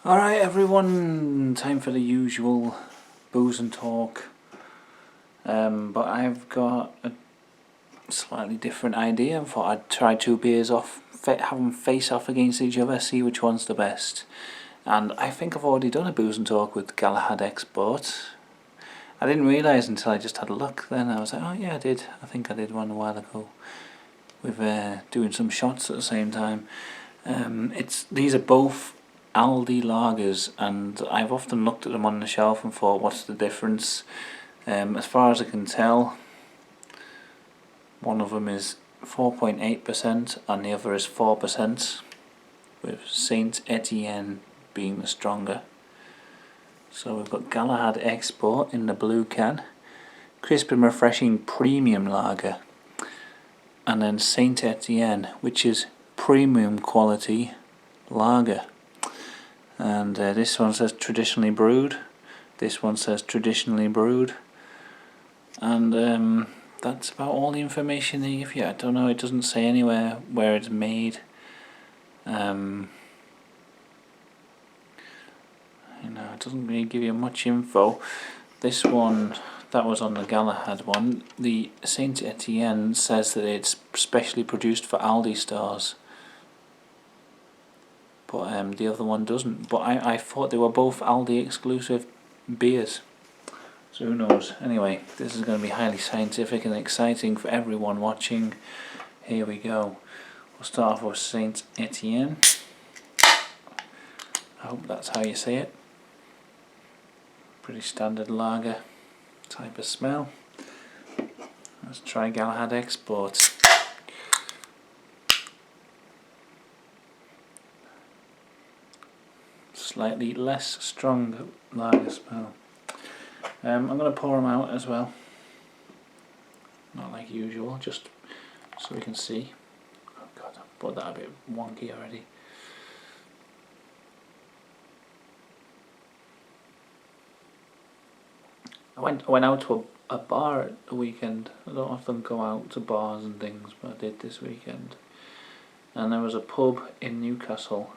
Alright everyone, time for the usual booze and talk, but I've got a slightly different idea. I thought I'd try two beers off, have them face off against each other, see which one's the best. And I think I've already done a booze and talk with Galahad Export. I didn't realise until I just had a look then. I was like, oh yeah, I think I did one a while ago with doing some shots at the same time. These are both Aldi lagers, and I've often looked at them on the shelf and thought, what's the difference? As far as I can tell, one of them is 4.8% and the other is 4%, with Saint Etienne being the stronger. So we've got Galahad Export in the blue can, crisp and refreshing premium lager, and then Saint Etienne, which is premium quality lager. And this one says traditionally brewed, this one says traditionally brewed, and that's about all the information they give you. I don't know, it doesn't say anywhere where it's made. It doesn't really give you much info. This one, that was on the Galahad one. The Saint Etienne says that it's specially produced for Aldi stores, but the other one doesn't. But I thought they were both Aldi exclusive beers, so who knows. Anyway, this is going to be highly scientific and exciting for everyone watching. Here we go. We'll start off with Saint Etienne. I hope that's how you say it. Pretty standard lager type of smell. Let's try Galahad Export. Slightly less strong lager smell. I'm going to pour them out as well. Not like usual, just so we can see. Oh god, I bought that a bit wonky already. I went out to a bar at the weekend. I don't often go out to bars and things, but I did this weekend. And there was a pub in Newcastle,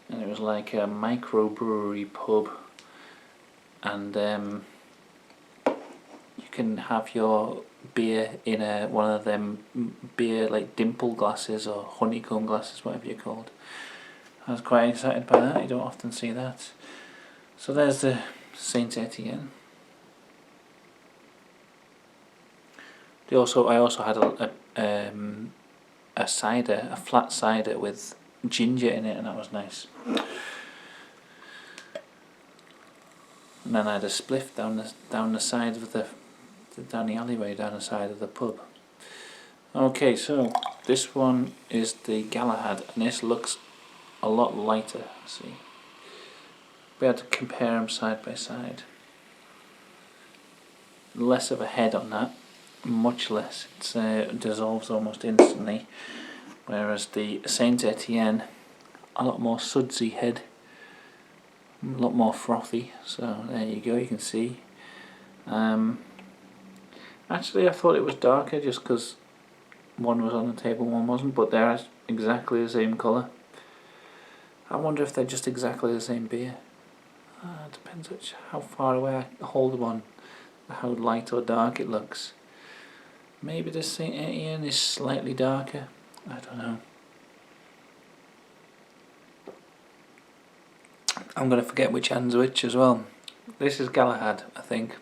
and it was like a microbrewery pub, and you can have your beer in one of them beer like dimple glasses or honeycomb glasses, whatever you're called. I was quite excited by that. You don't often see that. So there's the Saint Etienne. I also had a cider, a flat cider with ginger in it, and that was nice. And then I had a spliff down the side of down the alleyway, down the side of the pub. Okay, so this one is the Galahad, and this looks a lot lighter. See, we had to compare them side by side. Less of a head on that, much less. It dissolves almost instantly, whereas the Saint Etienne, a lot more sudsy head, a lot more frothy. So there you go, you can see. Actually, I thought it was darker just because one was on the table, one wasn't, but they're exactly the same colour. I wonder if they're just exactly the same beer. It depends how far away I hold them on, how light or dark it looks. Maybe the Saint Etienne is slightly darker. I don't know. I'm going to forget which hand's which as well. This is Galahad, I think.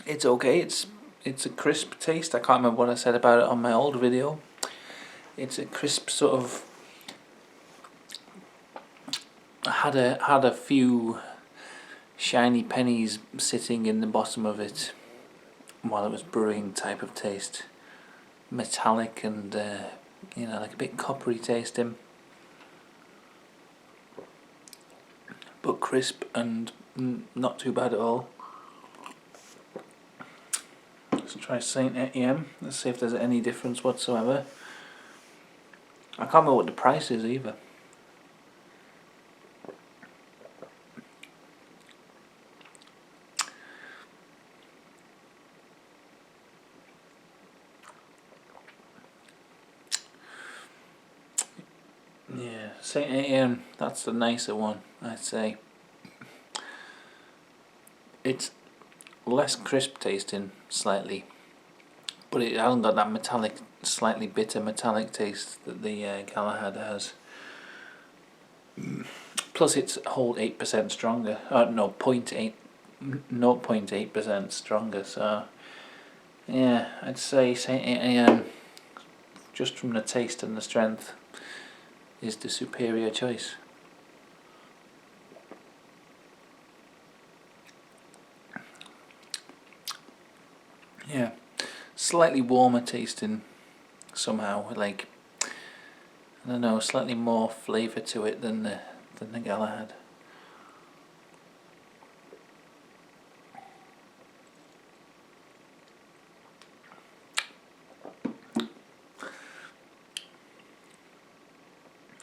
It's okay. It's a crisp taste. I can't remember what I said about it on my old video. It's a crisp sort of. I had a few shiny pennies sitting in the bottom of it while it was brewing type of taste. Metallic and like a bit coppery tasting, but crisp and not too bad at all. Let's try Saint Etienne. Let's see if there's any difference whatsoever. I can't remember what the price is either. Yeah, Saint Etienne, that's the nicer one, I'd say. It's less crisp tasting, slightly, but it hasn't got that metallic, slightly bitter metallic taste that the Galahad has. Plus it's a whole 8% stronger. No, 0.8% stronger, so yeah, I'd say Saint Etienne, just from the taste and the strength, is the superior choice. Yeah, slightly warmer tasting somehow, like, I don't know, slightly more flavour to it than the Galahad.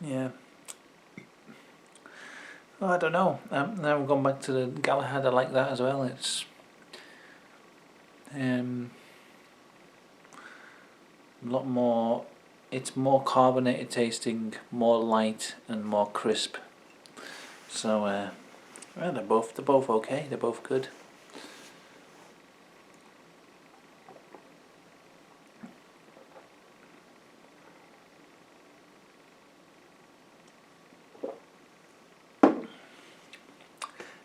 Yeah. Oh, I don't know. Now we've gone back to the Galahad. I like that as well. It's a lot more. It's more carbonated tasting, more light, and more crisp. So well, they're both okay. They're both good.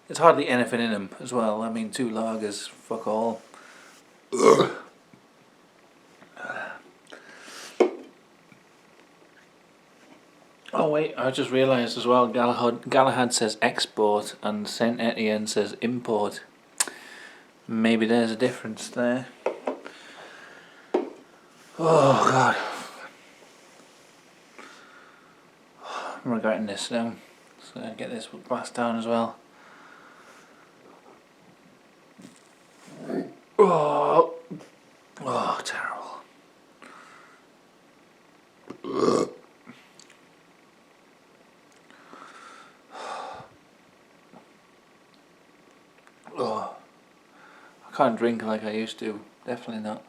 There's hardly anything in them as well. I mean, 2 lagers, fuck all. Oh wait, I just realised as well, Galahad says export and Saint Etienne says import. Maybe there's a difference there. Oh god. I'm regretting this now. So I get this glass down as well. Oh, terrible. Oh, I can't drink like I used to. Definitely not.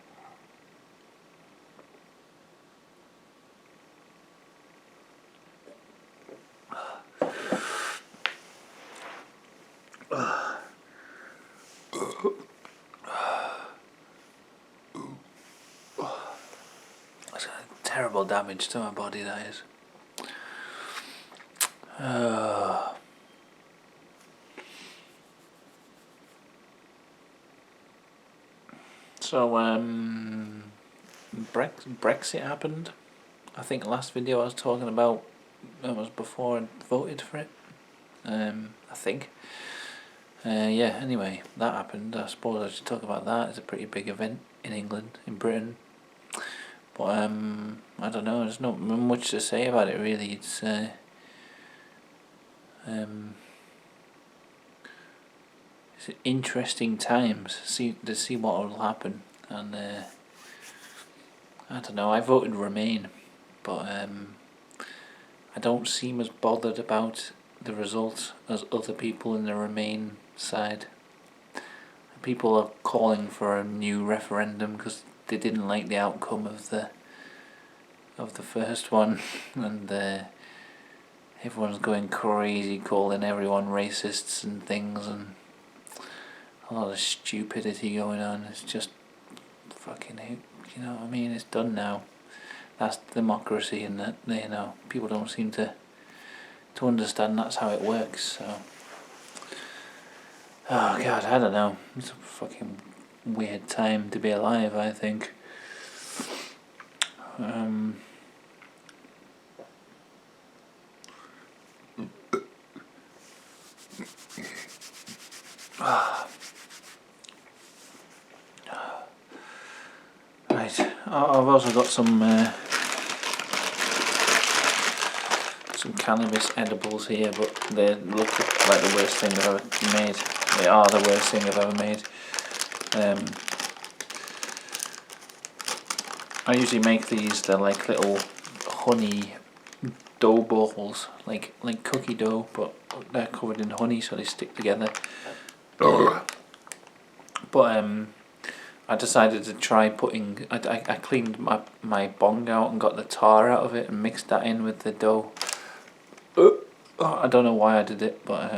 That's terrible damage to my body, that is. So Brexit happened. I think last video I was talking about, that was before I voted for it. I think. Yeah, anyway, that happened. I suppose I should talk about that. It's a pretty big event in England, in Britain. But I don't know, there's not much to say about it really. It's interesting times to see what will happen, and I don't know. I voted Remain, but I don't seem as bothered about the result as other people in the Remain side. People are calling for a new referendum because they didn't like the outcome of the first one, and everyone's going crazy, calling everyone racists and things, and a lot of stupidity going on. It's just fucking, you know what I mean? It's done now. That's democracy, and that, you know, people don't seem to understand that's how it works. So, oh god, I don't know. It's a fucking weird time to be alive, I think. Right, I've also got some cannabis edibles here, but they look like the worst thing I've ever made. They are the worst thing I've ever made. I usually make these. They're like little honey dough balls, like cookie dough, but they're covered in honey, so they stick together. But I decided to try putting. I cleaned my bong out and got the tar out of it and mixed that in with the dough, I don't know why I did it, but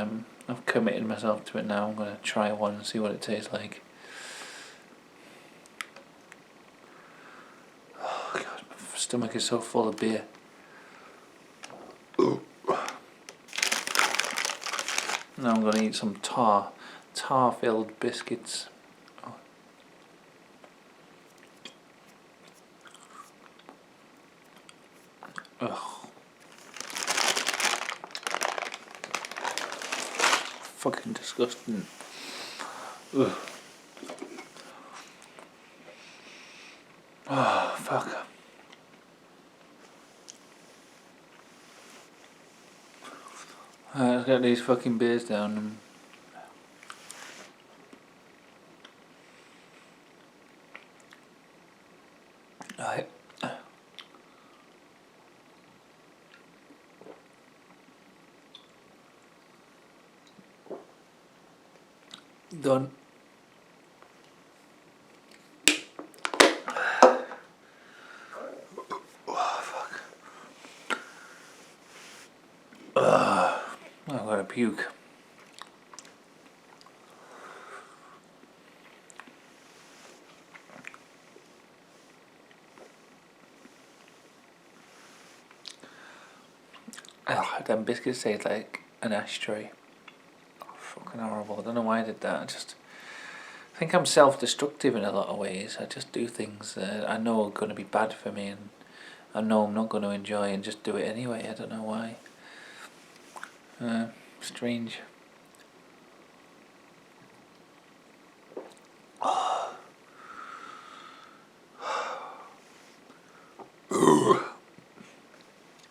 I've committed myself to it now. I'm going to try one and see what it tastes like. Oh god, my stomach is so full of beer. Now I'm going to eat some tar-filled biscuits. Ugh. Fucking disgusting. Ugh. Oh, fuck. Alright, let's get these fucking beers down. Right. Done. Oh, fuck. I've got to puke. Oh, them biscuits taste like an ashtray. Oh, fucking horrible. I don't know why I did that. I think I'm self-destructive in a lot of ways. I just do things that I know are going to be bad for me and I know I'm not going to enjoy and just do it anyway. I don't know why. Strange.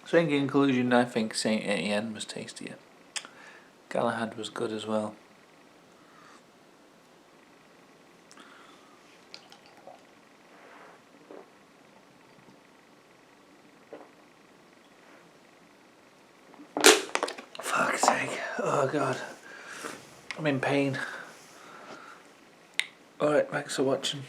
So in conclusion, I think Saint Etienne was tastier. Galahad was good as well. Fuck's sake. Oh god. I'm in pain. Alright, thanks for watching.